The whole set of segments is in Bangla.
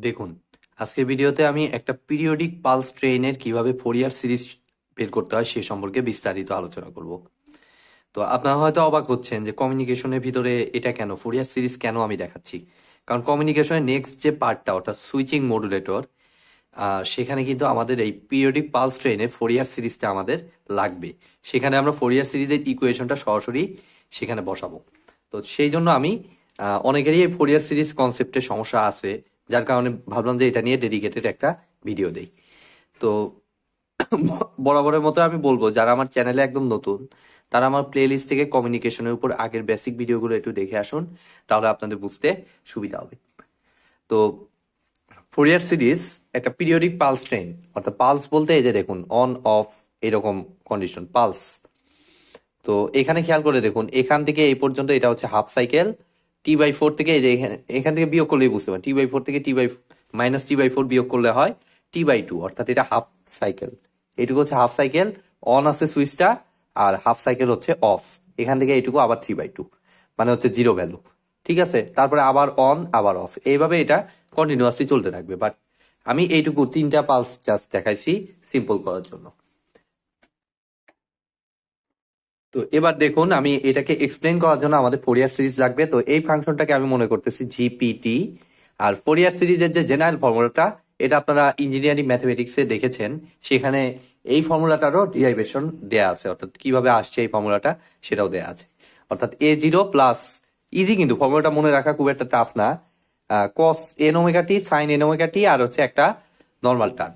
দেখুন, আজকের ভিডিওতে আমি একটা পিরিয়ডিক পালস ট্রেনের কিভাবে ফোরিয়ার সিরিজ বের করতে হয় সে সম্পর্কে বিস্তারিত আলোচনা করব। তো আপনারা হয়তো অবাক হচ্ছেন যে কমিউনিকেশনের ভিতরে এটা কেন, ফোরিয়ার সিরিজ কেন আমি দেখাচ্ছি। কারণ কমিউনিকেশনের নেক্সট যে পার্টটা, অর্থাৎ সুইচিং মডুলেটর, সেখানে কিন্তু আমাদের এই পিরিয়ডিক পালস ট্রেনে ফোরিয়ার সিরিজটা আমাদের লাগবে। সেখানে আমরা ফোরিয়ার সিরিজের ইকুয়েশনটা সরাসরি সেখানে বসাবো। তো সেই জন্য আমি অনেকেরই এই ফোরিয়ার সিরিজ কনসেপ্টের সমস্যা আছে, যার কারণে ভাবলাম যে এটা নিয়ে ডেডিকেটেড একটা ভিডিও দেই। তো বরাবরের মতো আমি বলবো, যারা আমার চ্যানেলে একদম নতুন তারা আমার প্লে লিস্ট থেকে কমিউনিকেশনের উপর আগের বেসিক ভিডিওগুলো একটু দেখে আসুন, তাহলে আপনাদের বুঝতে সুবিধা হবে। তো ফোরিয়ার সিরিজ একটা পিরিয়ডিক পালস ট্রেন, অর্থাৎ পালস বলতে এই যে দেখুন অন অফ এরকম কন্ডিশন পালস। তো এখানে খেয়াল করে দেখুন, এখান থেকে এই পর্যন্ত এটা হচ্ছে হাফ সাইকেল। T/4 থেকে এই যে এখান থেকে বিয়োগ করলেই বুঝতে পারেন, T/4 থেকে -T/4 বিয়োগ করলে হয় T/2, অর্থাৎ এটা হাফ সাইকেল। এইটুকু হচ্ছে হাফ সাইকেল, অন আছে সুইচটা, আর হাফ সাইকেল হচ্ছে অফ। এখান থেকে এইটুকু আবার 3/2, মানে হচ্ছে জিরো ভ্যালু। ঠিক আছে, তারপরে আবার অন আবার অফ, এইভাবে এটা কন্টিনিউয়াসলি চলতে থাকবে। বাট আমি এইটুকু তিনটা পালস জাস্ট দেখাইছি সিম্পল করার জন্য। তো এবার দেখুন, আমি এটাকে এক্সপ্লেন করার জন্য আমাদের ফোরিয়ার সিরিজ লাগবে। তো এই ফাংশনটাকে আমি মনে করতেছি জিপিটি। আর ফোরিয়ার সিরিজের যে জেনারেল ফর্মুলাটা, এটা আপনারা ইঞ্জিনিয়ারিং ম্যাথমেটিক্সে দেখেছেন, সেখানে এই ফর্মুলাটারও ডিরাইভেশন দেয়া আছে, অর্থাৎ কিভাবে আসছে এই ফর্মুলাটা সেটাও দেয়া আছে। অর্থাৎ A0 প্লাস, ইজি কিন্তু ফর্মুলাটা মনে রাখা খুব একটা টাফ না, কস এন ওমেগা টি সাইন এন ওমেগা টি আর হচ্ছে একটা নর্মাল টার্ম।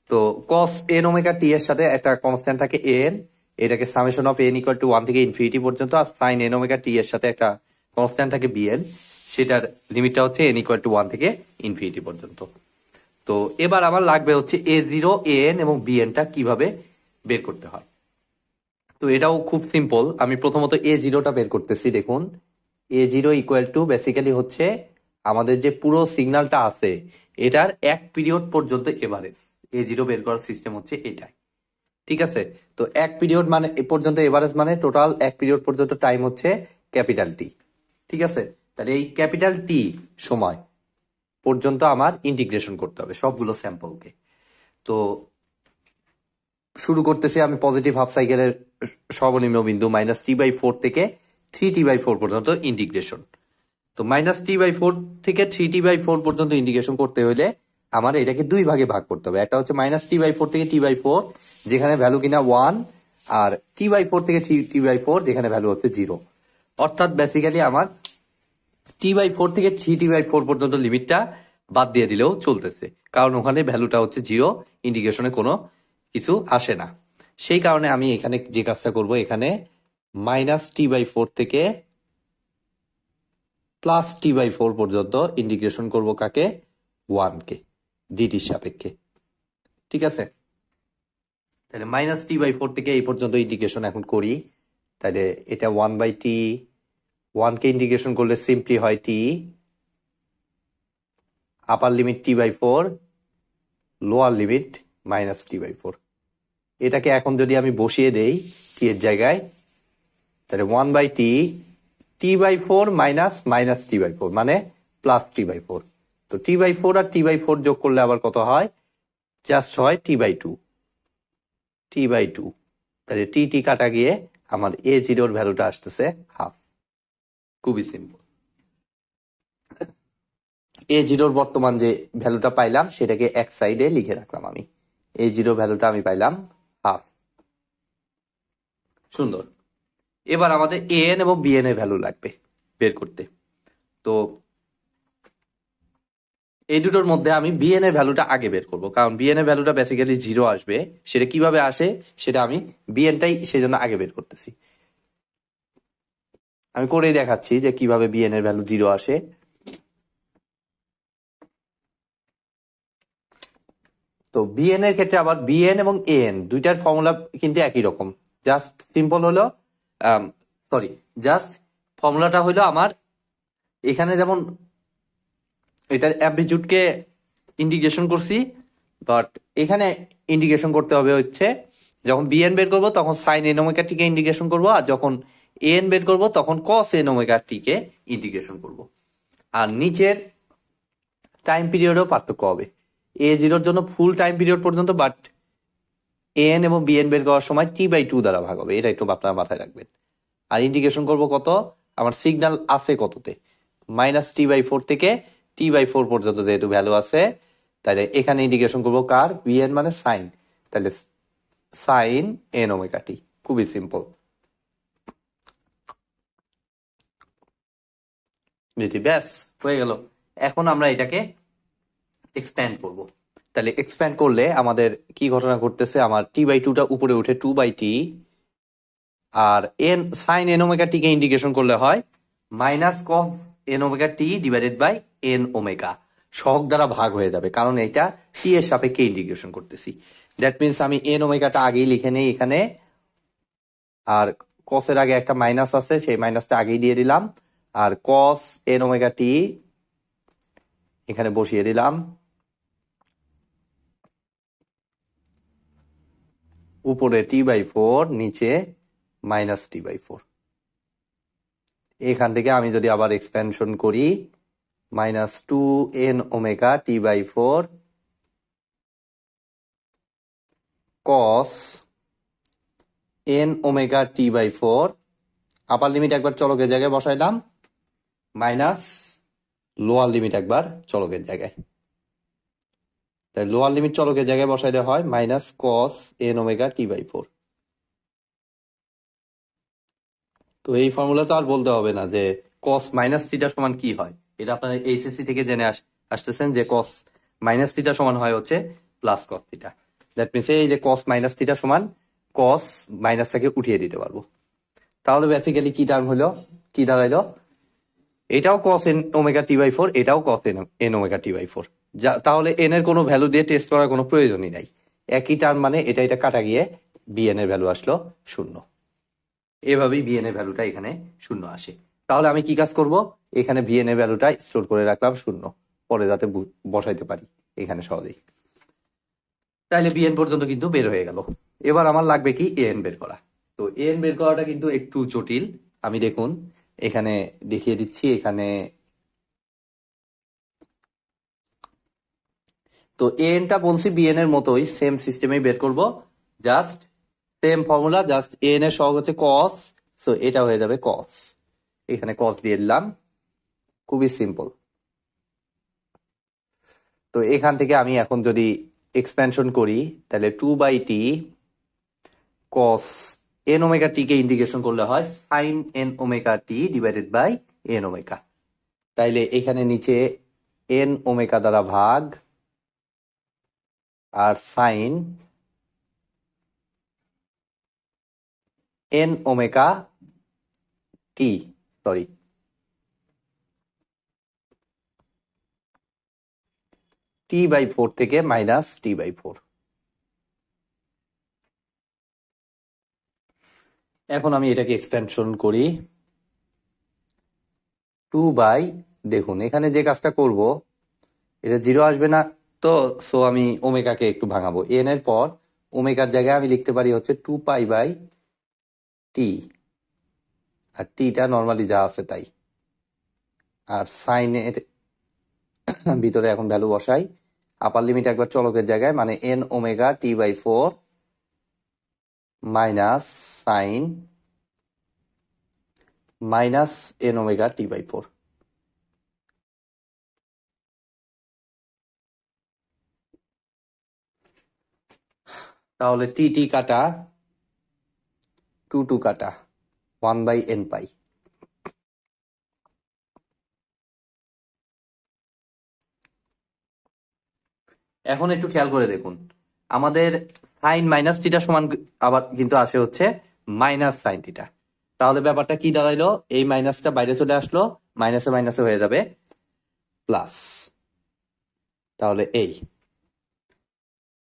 তো কস এন ওমেগা টি এর সাথে একটা কনস্ট্যান্ট থাকে এন, এটাকে summation of N equal to 1 থেকে ইনফিনিটি পর্যন্ত, আর সাইন এন ওমেগা টি এর সাথে একটা কনস্ট্যান্ট থাকে বিএন, সেটার লিমিটটা হচ্ছে এন ইকুয়াল টু 1 থেকে ইনফিনিটি পর্যন্ত। তো এবার আমার লাগবে হচ্ছে A0, AN এবং BN টা কিভাবে বের করতে হয়। তো এটাও খুব সিম্পল। আমি প্রথমত A0 টা বের করতেছি। দেখুন, A0 ইকুয়াল টু বেসিক্যালি হচ্ছে আমাদের যে পুরো সিগন্যালটা আছে এটার এক পিরিয়ড পর্যন্ত এভারেজ। A0 বের করার সিস্টেম হচ্ছে এটাই। ঠিক আছে, তো এক পিরিয়ড মানে এ পর্যন্ত এভারেজ, মানে টোটাল এক পিরিয়ড পর্যন্ত টাইম হচ্ছে ক্যাপিটাল টি। ঠিক আছে, তাহলে এই ক্যাপিটাল টি সময় পর্যন্ত আমার ইন্টিগ্রেশন করতে হবে সবগুলো স্যাম্পলকে। তো শুরু করতেছি আমি পজিটিভ হাফ সাইকেলের সর্বনিম্ন বিন্দু -T/4 থেকে 3T/4 পর্যন্ত ইন্টিগ্রেশন। তো -T/4 থেকে 3T/4 পর্যন্ত ইন্টিগ্রেশন করতে হলে আমার এটাকে দুই ভাগে ভাগ করতে হবে। একটা হচ্ছে -T/4 থেকে T/4, যেখানে ভ্যালু কিনা 1, আর T/4 থেকে 3T/4 যেখানে ভ্যালু হচ্ছে 0। অর্থাৎ বেসিক্যালি আমার T/4 থেকে 3T/4 পর্যন্ত লিমিটটা বাদ দিয়ে দিলেও চলতেছে, কারণ ওখানে ভ্যালুটা হচ্ছে 0, ইন্টিগ্রেশনে কোনো কিছু আসে না। সেই কারণে আমি এখানে যে কাজটা করব, এখানে -T/4 থেকে +T/4 পর্যন্ত ইন্টিগ্রেশন করব কাকে, 1 কে, ডিটির সাপেক্ষে। ঠিক আছে, তাহলে -T/4 থেকে এই পর্যন্ত ইন্টিগ্রেশন এখন করি। তাহলে এটা 1/t, 1 কে ইন্টিগ্রেশন করলে সিম্পলি হয় t, আপার limit T/4, lower limit -T/4। এটাকে এখন যদি আমি বসিয়ে দেই t এর জায়গায়, তাহলে 1/t, T/4 -T/4 মানে +T/4। তো T/4 আর T/4 যোগ করলে আবার কত হয়, জাস্ট হয় T/2। তাহলে টি কাটা গিয়ে আমার A0 এর ভ্যালুটা আসতেছে হাফ। খুবই সিম্পল। A0 এর বর্তমান যে ভ্যালুটা পাইলাম সেটাকে এক সাইডে লিখে রাখলাম আমি। A0 ভ্যালুটা আমি পাইলাম হাফ। সুন্দর। এবার আমাদের AN এবং BN এর ভ্যালু লাগবে বের করতে। তো এই দুটোর মধ্যে আমি BN এর ভ্যালুটা আগে বের করব, কারণ BN এর ভ্যালুটা বেসিক্যালি 0 আসবে। সেটা কিভাবে আসে সেটা আমি BN-টাই সেজন্য আগে বের করতেছি। আমি করেই দেখাচ্ছি যে কিভাবে BN এর ভ্যালু 0 আসে। তো BN এর ক্ষেত্রে আবার BN এবং AN দুইটার ফর্মুলা কিন্তু একই রকম। জাস্ট সিম্পল হলো, ফর্মুলাটা হলো আমার এখানে যেমন এটার অ্যামপ্লিটিউডকে ইন্টিগ্রেশন করছি, বাট এখানে ইন্টিগ্রেশন করতে হবে হচ্ছে যখন বিএন বের করবো তখন সাইন এন ওমেগা টিকে ইন্টিগ্রেশন করবো, আর যখন এন বের করবো তখন কস এন ওমেগা টিকে ইন্টিগ্রেশন করবো। আর নিচের টাইম পিরিয়ডেও পার্থক্য হবে, এ জিরোর জন্য ফুল টাইম পিরিয়ড পর্যন্ত, বাট এন এবং বিএন বের করার সময় T/2 দ্বারা ভাগ হবে, এটা একটু আপনারা মাথায় রাখবেন। আর ইন্টিগ্রেশন করব কত, আমার সিগন্যাল আছে কততে, -T/4 থেকে T/4 পর্যন্ত যেহেতু ভ্যালু আছে, তাহলে এখানে ইন্টিগ্রেশন করব কার, বিএন মানে সাইন, তাহলে সাইন এন ওমেগা টি। খুবই সিম্পল, ব্যাস হয়ে গেল। এখন আমরা এটাকে এক্সপ্যান্ড করব। তাহলে এক্সপ্যান্ড করলে আমাদের কি ঘটনা ঘটতেছে, আমার T/2টা উপরে উঠে 2/t, আর n sine n omega t কে ইন্টিগ্রেশন করলে হয় -cos n omega t divided by n omega, সহগ দ্বারা ভাগ হয়ে যাবে, কারণ এটা টি এর সাপেক্ষে ইন্টিগ্রেশন করতেছি। দ্যাট মিনস আমি এন ওমেগাটা আগেই লিখে নেই এখানে, আর কসের আগে একটা মাইনাস আছে, সেই মাইনাসটা আগেই দিয়ে দিলাম, আর কস এন ওমেগা টি এখানে বসিয়ে দিলাম, উপরে T/4, নিচে -T/4। এখান থেকে আমি যদি আবার এক্সপ্যানশন করি, -2n omega T/4 cos n omega T/4, আপার লিমিট একবার চলকের জায়গায় বসাইলাম, মাইনাস লোয়ার লিমিট একবার চলকের জায়গায়, তাই লোয়ার লিমিট চলকের জায়গায় বসাইলে হয় -cos n ওমেগা T/4। তো এই ফর্মুলা তো আর বলতে হবে না যে cos মাইনাস থিটা সমান কি হয়, এটা আপনারা এইচএসসি থেকে জেনে আসতেছেন যে cos মাইনাস থিটা সমান হয় হচ্ছে plus cos theta. That means এই যে cos মাইনাস থিটা সমান cos মাইনাসটাকে উঠিয়ে দিতে পারবো। তাহলে বেসিক্যালি কি টার্ম হলো, কি দাঁড়াইলো, এটাও cos n ওমেগা T/4, এটাও cos n ওমেগা T/4। তাহলে n এর কোনো ভ্যালু দিয়ে টেস্ট করার কোনো প্রয়োজনই নাই, একই টার্ম, মানে এটা কাটা গিয়ে bn এর ভ্যালু আসলো 0। এভাবেই বিএন এর ভ্যালুটা এখানে 0 আসে। তাহলে আমি কি কাজ করব, এখানে বিএন এর ভ্যালুটা স্টোর করে রাখলাম 0, পরে যাতে বসাইতে পারি এখানে সহজেই। তাইলে বিএন পর্যন্ত কিন্তু বের হয়ে গেল। এবার আমার লাগবে কি এন বের করা। তো এন বের করাটা কিন্তু একটু জটিল, আমি দেখুন এখানে দেখিয়ে দিচ্ছি। এখানে তো এনটা বলছি বিএন এর মতোই সেম সিস্টেমেই বের করব, just same formula, just N এর সহগ হচ্ছে কস, সো এটা হয়ে যাবে কস, এখানে কস দিয়ে দিলাম, খুবই সিম্পল। তো এখান থেকে আমি এখন যদি এক্সপ্যানশন করি, তাহলে 2/t cos n omega t কে ইন্টিগ্রেশন করলে হয় sin n omega t divided by n omega. তাইলে এখানে নিচে n ওমেগা দ্বারা ভাগ, আর sin n omega t, sorry T/4 থেকে -T/4। এখন আমি এটাকে এক্সপ্যানশন করি 2/, দেখুন এখানে যে কাজটা করব, এটা 0 আসবে না, তো সো আমি ওমেগাকে একটু ভাঙাবো, এন এর পর ওমেগার জায়গায় আমি লিখতে পারি হচ্ছে 2π/t, আর টিটা নর্মালি যা আছে তাই, আর সাইনের ভিতরে এখন ভ্যালু বসাই, আপার লিমিট একবার চলকের জায়গায়, মানে n omega T/4 minus sine n omega T/4। তাহলে টি কাটা, 2 কাটা, 1/n পাই। এখন একটু খেয়াল করে দেখুন, আমাদের সাইন মাইনাস থিটা সমান আবার কিন্তু আসে হচ্ছে মাইনাস সাইন থিটা। তাহলে ব্যাপারটা কি দাঁড়াইলো, এই মাইনাসটা বাইরে চলে আসলো, মাইনাসে মাইনাসে হয়ে যাবে প্লাস। তাহলে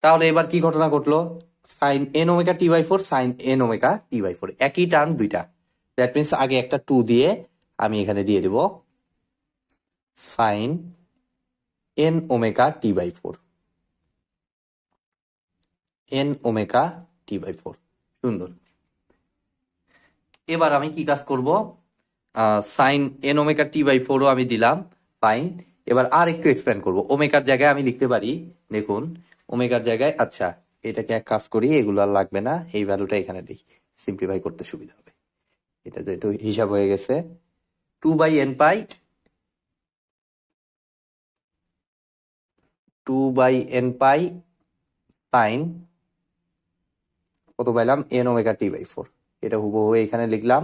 তাহলে এবার কি ঘটনা ঘটলো, sine n omega T/4 sine n omega T/4 একই টার্ম দুইটা, দ্যাট মিনস আগে একটা 2 দিয়ে আমি এখানে দিয়ে দেব sine n omega T/4, n omega t/4। সুন্দর। এবার আমি কি কাজ করব, সাইন n ওমেগা t/4 ও আমি দিলাম, ফাইন। এবার আর একটু এক্সপ্যান্ড করব, ওমেগার জায়গায় আমি লিখতে পারি, দেখুন ওমেগার জায়গায়, আচ্ছা এটাকে এক কাজ করি, এগুলো আর লাগবে না, এই ভ্যালুটা এখানে দিই, সিম্পলিফাই করতে সুবিধা হবে। এটা যেহেতু হিসাব হয়ে গেছে, 2/n পাই, 2/n পাই সাইন কত পাইলাম, n ওমেগা t/4, এটা হুবহু এখানে লিখলাম।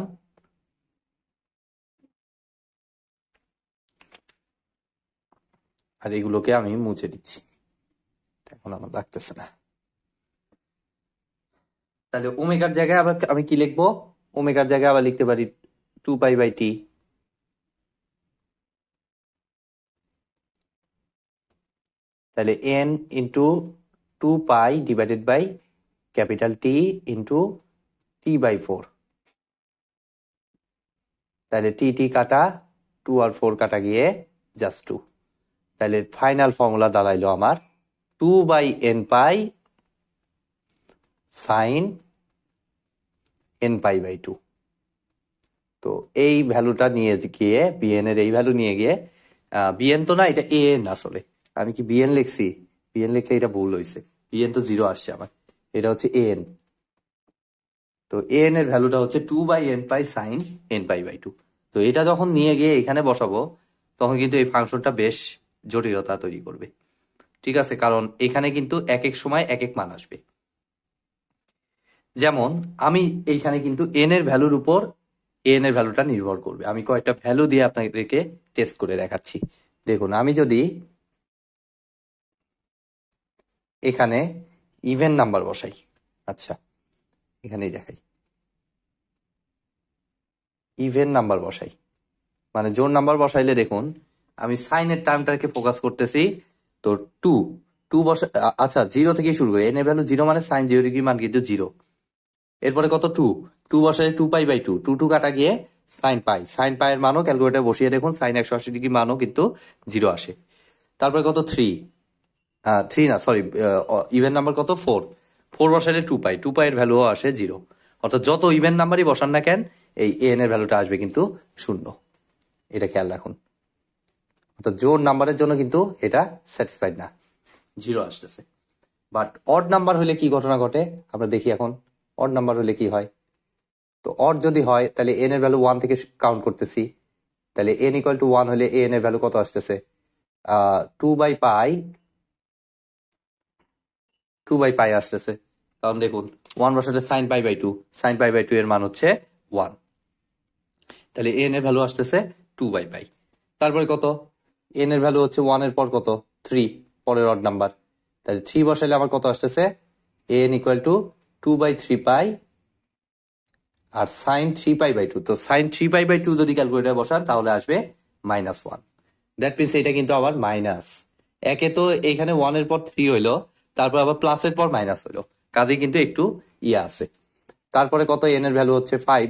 আর এগুলোকে আমি মুছে দিচ্ছি, এখন আমার লাগতেছে না। তাহলে ওমেগার জায়গায় আবার আমি কি লিখবো, ওমেগার জায়গায় আবার লিখতে পারি 2π/t, তাহলে n into 2π divided by capital T into t/4, তাহলে টি কাটা 2 আর 4 কাটা গিয়ে জাস্ট 2, তাহলে ফাইনাল ফর্মুলা দাঁড়াইলো আমার 2/n পাই সাইন nπ/2। তো এই ভ্যালুটা নিয়ে গিয়ে bn এর এই ভ্যালু নিয়ে গিয়ে, bn তো না, এটা an আসলে, আমি কি bn লিখছি, bn লিখলে এটা ভুল হয়েছে, bn তো 0 আসছে আমার, এটা হচ্ছে an। তো an এর ভ্যালুটা হচ্ছে 2/n পাই সাইন nπ/2। তো এটা যখন নিয়ে গিয়ে এখানে বসাবো, তখন কিন্তু এই ফাংশনটা বেশ জটিলতা তৈরি করবে, ঠিক আছে, কারণ এখানে কিন্তু এক এক সময় এক এক মান আসবে। যেমন আমি এইখানে কিন্তু n এর ভ্যালুর উপর n এর ভ্যালুটা নির্ভর করবে, আমি কয়েকটা ভ্যালু দিয়ে আপনাদেরকে টেস্ট করে দেখাচ্ছি। দেখুন আমি যদি এখানে ইভেন নাম্বার বসাই, আচ্ছা এখানেই দেখাই, ইভেন নাম্বার বসাই, মানে জোড় নাম্বার বসাইলে দেখুন আমি সাইনের টার্মটাকে ফোকাস করতেছি, তো টু টু বসা, আচ্ছা 0 থেকে শুরু করি, n এর ভ্যালু 0 মানে সাইন 0 ডিগ্রি মান কিন্তু 0। এরপরে কত 2, 2 বসালে 2π/2, 2 কাটা গিয়ে সাইন পাই এর মানও ক্যালকুলেটার বসিয়ে দেখুন, সাইন 180 ডিগ্রি মানও কিন্তু 0 আসে। তারপরে কত 3, 3 না সরি, ইভেন নাম্বার কত 4, 4 বসালে 2π এর ভ্যালুও আসে 0। অর্থাৎ যত ইভেন নাম্বারই বসান না কেন, এই n এর ভ্যালুটা আসবে কিন্তু 0, এটা খেয়াল রাখুন। অর্থাৎ জোড় নাম্বারের জন্য কিন্তু এটা স্যাটিসফাইড না, 0 আসতেছে। বাট অড নাম্বার হলে কি ঘটনা ঘটে আমরা দেখি এখন, অড নাম্বার হলে কি হয়। তো অড যদি হয় তাহলে n এর ভ্যালু 1 থেকে কাউন্ট করতেছি, তাহলে n ইকুয়াল টু 1 হলে n এর ভ্যালু কত আসতেছে, 2/π আসতেছে, কারণ দেখুন 1 বসালে সাইন π/2, সাইন π/2 এর মান হচ্ছে 1, তাহলে n এর ভ্যালু আসতেছে 2/π। তারপরে কত, n এর ভ্যালু হচ্ছে 1 এর পর কত 3, পরের অড নাম্বার, তাহলে 3 বসাইলে আমার কত আসতেছে, n ইকুয়াল টু 2/3π আর সাইন 3π/2, তো সাইন 3π/2 যদি ক্যালকুলেটার বসান তাহলে আসবে -1। দ্যাট মিনস এটা কিন্তু আবার মাইনাস, একে তো এখানে 1 এর পর 3 হইলো, তারপর আবার প্লাসের পর মাইনাস হইলো, কাজে কিন্তু একটু ইয়ে আছে। তারপরে কত, n এর ভ্যালু হচ্ছে 5,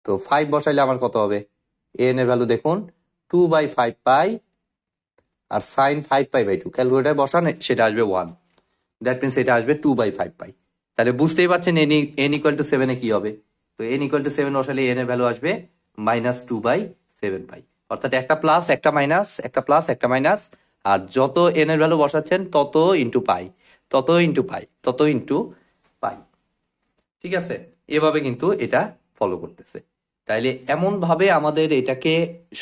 তো 5 বসাইলে আমার কত হবে, n এর ভ্যালু দেখুন 2/5π আর সাইন 5π/2 ক্যালকুলেটার বসান, সেটা আসবে 1, দ্যাট মিনস এটা আসবে 2/5π। তাহলে বুঝতেই পারছেন n ইকুয়াল টু 7 এ কি হবে, তো n ইকুয়াল টু 7 বসালে n এর ভ্যালু আসবে -2/7π, অর্থাৎ একটা প্লাস একটা মাইনাস, একটা প্লাস একটা মাইনাস, আর যত n এর ভ্যালু বসাচ্ছেন তত ইন্টু পাই, তত ইন্টু পাই, তত ইন্টু পাই, ঠিক আছে, এভাবে কিন্তু এটা ফলো করতেছে। তাইলে এমন ভাবে আমাদের এটাকে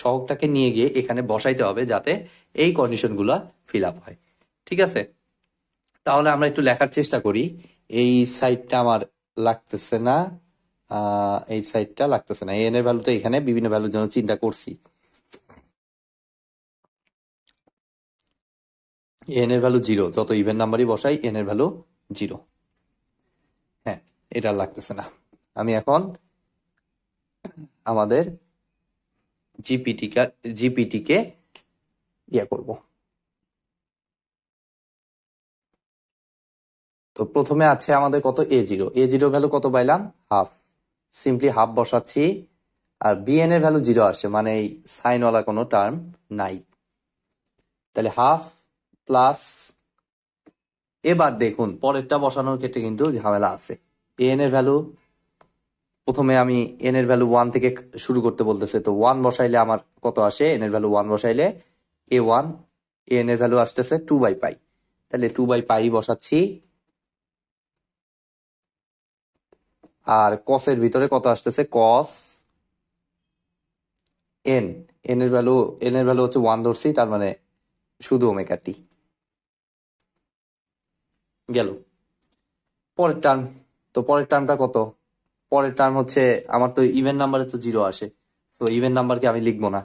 সহগটাকে নিয়ে গিয়ে এখানে বসাইতে হবে যাতে এই কন্ডিশনগুলো ফিল আপ হয়, ঠিক আছে। তাহলে আমরা একটু লেখার চেষ্টা করি, এই সাইডটা আমার লাগতেছে না, এই সাইডটা লাগতেছে না, এন এর ভ্যালু তো এখানে বিভিন্ন ভ্যালুর জন্য চিন্তা করছি, এন এর ভ্যালু 0, যত ইভেন নাম্বারই বসাই এন এর ভ্যালু 0, হ্যাঁ এটা লাগতেছে না। আমি এখন আমাদের জিপিটিকে ইয়ে করব। তো প্রথমে আছে আমাদের কত, a0 ভ্যালু কত পাইলাম, হাফ, সিম্পলি হাফ বসাচ্ছি, আর bn এর ভ্যালু 0 আসছে, মানে এই সাইনওয়ালা কোনো টার্ম নাই, তাহলে হাফ প্লাস এবার দেখুন পরেরটা বসানোর ক্ষেত্রে কিন্তু ঝামেলা আছে। এন এর ভ্যালু প্রথমে আমি এন এর ভ্যালু 1 থেকে শুরু করতে বলতেছে, তো 1 বসাইলে আমার কত আসে? এন এর ভ্যালু 1 বসাইলে a1, এন এর ভ্যালু আসতেছে 2/পাই, তাহলে 2/পাই বসাচ্ছি। আর কসের ভিতরে কত আসতেছে? কস এন, এন এর ভ্যালু হচ্ছে 1 ধরছি, তার মানে শুধু ওমেগা টি গেল। পরের টার্ম, তো পরের টার্মটা কত? পরের টার্ম হচ্ছে আমার তো ইভেন নাম্বারে তো 0 আসে, তো ইভেন নাম্বারকে আমি লিখবো না।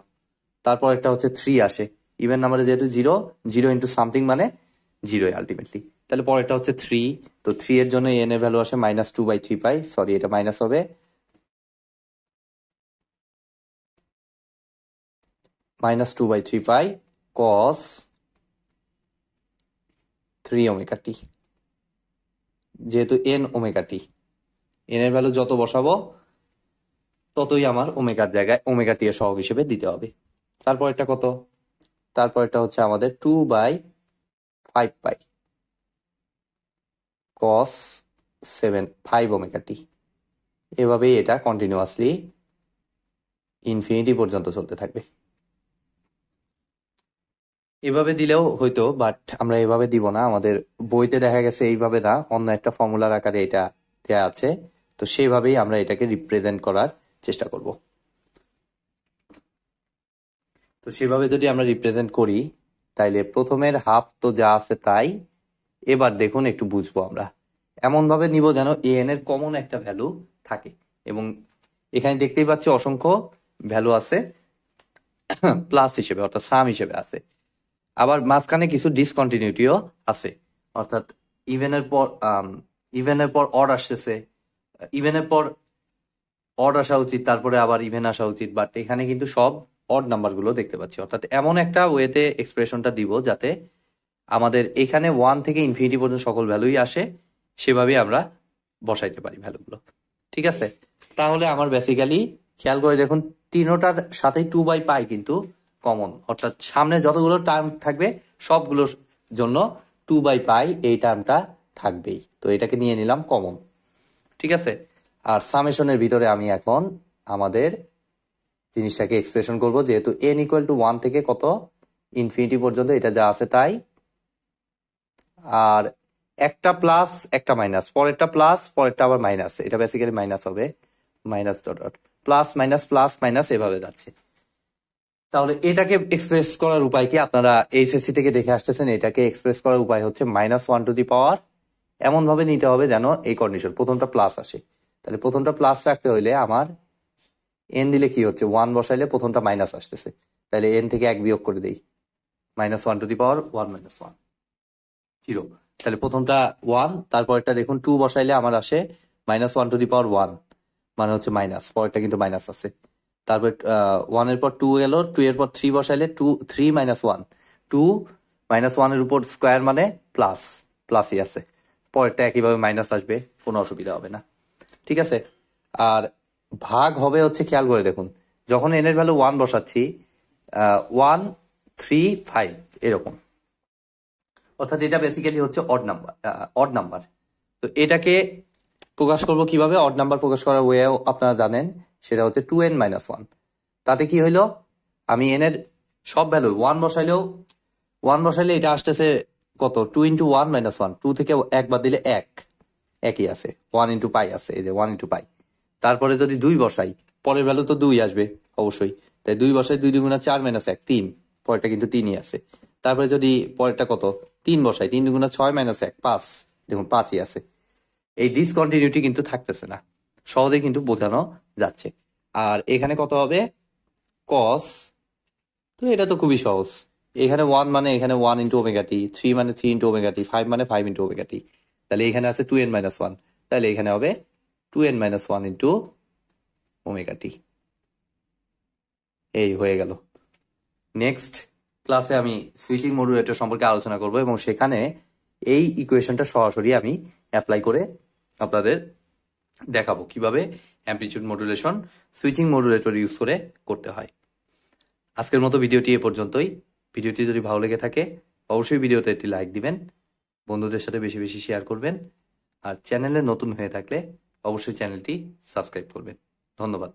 তারপর একটা হচ্ছে 3 আসে, ইভেন নাম্বারে যেহেতু 0, 0 ইন্টু সামথিং মানে 0 আলটিমেটলি। তাহলে পরেরটা হচ্ছে 3, তো 3 এর জন্য এন এর ভ্যালু আসে -2/3 পাই, সরি এটা মাইনাস হবে, -2/3 পাই কস 3 ওমেগা টি, যেহেতু এন ওমেগা টি, এন এর ভ্যালু যত বসাবো ততই আমার ওমেগার জায়গায় ওমেগা টি এর সহগ হিসেবে দিতে হবে। তারপর এটা কত? তারপর এটা হচ্ছে আমাদের 2/5 পাই কস 5 ওমেগা টি। এভাবেই এটা কন্টিনিউয়াসলি ইনফিনিটি পর্যন্ত চলতে থাকবে। এভাবে দিলেও হয়তো, বাট আমরা এভাবে দিব না, আমাদের বইতে দেখা গেছে এইভাবে না, অন্য একটা ফর্মুলার আকারে এটা দেয়া আছে, তো সেইভাবেই আমরা এটাকে রিপ্রেজেন্ট করার চেষ্টা করব। তো সেভাবে যদি আমরা রিপ্রেজেন্ট করি তাইলে প্রথমের হাফ তো যা আছে তাই। এবার দেখুন একটু বুঝবো আমরা, এমন ভাবে নিব যেন এন এর কমন একটা ভ্যালু থাকে, এবং এখানে দেখতেই পাচ্ছি অসংখ্য ভ্যালু আছে প্লাস হিসেবে, অর্থাৎ সাম হিসেবে আছে। আবার মাঝখানে কিছু ডিসকন্টিনিউটিও আছে, অর্থাৎ ইভেনের পর ইভেনের পর অড আসতেছে, ইভেনের পর অড আসা উচিত, তারপরে আবার ইভেন আসা উচিত, বাট এখানে কিন্তু সব অড নাম্বারগুলো দেখতে পাচ্ছি। অর্থাৎ এমন একটা ওয়েতে এক্সপ্রেশনটা দিব যাতে আমাদের এখানে 1 থেকে ইনফিনিটি পর্যন্ত সকল ভ্যালুই আসে, সেভাবেই আমরা বসাইতে পারি ভ্যালুগুলো। ঠিক আছে, তাহলে আমার বেসিক্যালি খেয়াল করে দেখুন তিনোটার সাথে 2/পাই কিন্তু কমন, অর্থাৎ সামনে যতগুলো টার্ম থাকবে সবগুলোর জন্য 2/পাই এই টার্মটা থাকবেই, তো এটাকে নিয়ে নিলাম কমন। ঠিক আছে, আর সামেশনের ভিতরে আমি এখন আমাদের জিনিসটাকে এক্সপ্রেশন করব, যেহেতু n = 1 থেকে কত ইনফিনিটি পর্যন্ত এটা যা আছে তাই, আর একটা প্লাস একটা মাইনাস, পরেরটা প্লাস পরেরটা আবার মাইনাস, এটা বেসিক্যালি মাইনাস হবে, minus dot dot plus minus এভাবে যাচ্ছে। তাহলে এটাকে এক্সপ্রেস করার উপায় কি? আপনারা এইচএসসি থেকে দেখে আসতেছেন, এটাকে এক্সপ্রেস করার উপায় হচ্ছে -1 এমন ভাবে নিতে হবে যেন এই কন্ডিশন প্রথমটা প্লাস আসে। তাহলে প্রথমটা প্লাস রাখতে হইলে আমার এন দিলে কি হচ্ছে, 1 বসাইলে প্রথমটা মাইনাস আসতেছে, তাহলে এন থেকে 1 বিয়োগ করে দেই, -1 0। তাহলে প্রথমটা 1, তারপরটা দেখুন 2 বসাইলে আমার আসে -1 মানে হচ্ছে মাইনাস, পরেরটা কিন্তু মাইনাস আছে। তারপর 1 এর পর 2 গেল, 2 এর পর 3 বসাইলে 3 - 1, 2 - 1 এর উপর স্কোয়ার মানে প্লাস, প্লাসই আছে, পরেরটা একইভাবে মাইনাস আসবে, কোনো অসুবিধা হবে না। ঠিক আছে, আর ভাগ হবে হচ্ছে, খেয়াল করে দেখুন যখন এন এর ভ্যালু 1 বসাচ্ছি 1 3 5 এরকম, অর্থাৎ এটা বেসিক্যালি হচ্ছে অড নাম্বার। তো এটাকে প্রকাশ করব কিভাবে? অড নাম্বার প্রকাশ করার ওয়েও আপনারা জানেন, সেটা হচ্ছে 2n-1। তাতে কি হইলো, আমি এন এর সব ভ্যালু 1 বসাইলেও 1 বসাইলে এটা আসতেছে কত, 2 × 1 - 1, 2 থেকে 1 বাদ দিলে 1, একই আছে, 1 × পাই আছে, এই যে 1 × পাই। তারপরে যদি 2 বসাই, পরের ভ্যালু তো 2 আসবে অবশ্যই, তাই 2 বসাই, 2 × 4 - 1 3, পরেরটা কিন্তু 3ই আছে। তারপরে যদি পরেরটা কত 3 বসাই, 3 × 6 - 1 5, দেখুন 5ই আছে। এই ডিসকন্টিনিউটি কিন্তু থাকতেছে না, সহজেই কিন্তু বোঝানো যাচ্ছে। আর এখানে কত হবে, কস, তো এটা তো খুবই সহজ, এখানে 1 মানে এখানে 1 × ওমেগা টি, 3 মানে 3 × ওমেগা টি, 5 মানে 5 × ওমেগা টি, তাহলে এখানে আছে 2n-1, তাহলে এখানে হবে 2n-1 × ওমেগা টি। এই হয়ে গেল। নেক্সট ক্লাসে আমি সুইচিং মডুলেটর সম্পর্কে আলোচনা করব, এবং সেখানে এই ইকুয়েশনটা সরাসরি আমি অ্যাপ্লাই করে আপনাদের দেখাবো কিভাবে amplitude modulation switching modulator use করে করতে হয়। আজকের মতো ভিডিওটি এ পর্যন্তই। ভিডিওটি যদি ভালো লেগে থাকে অবশ্যই ভিডিওতে একটি লাইক দিবেন। বন্ধুদের সাথে বেশি বেশি শেয়ার করবেন। আর চ্যানেলে নতুন হয়ে থাকলে অবশ্যই চ্যানেলটি সাবস্ক্রাইব করবেন। ধন্যবাদ।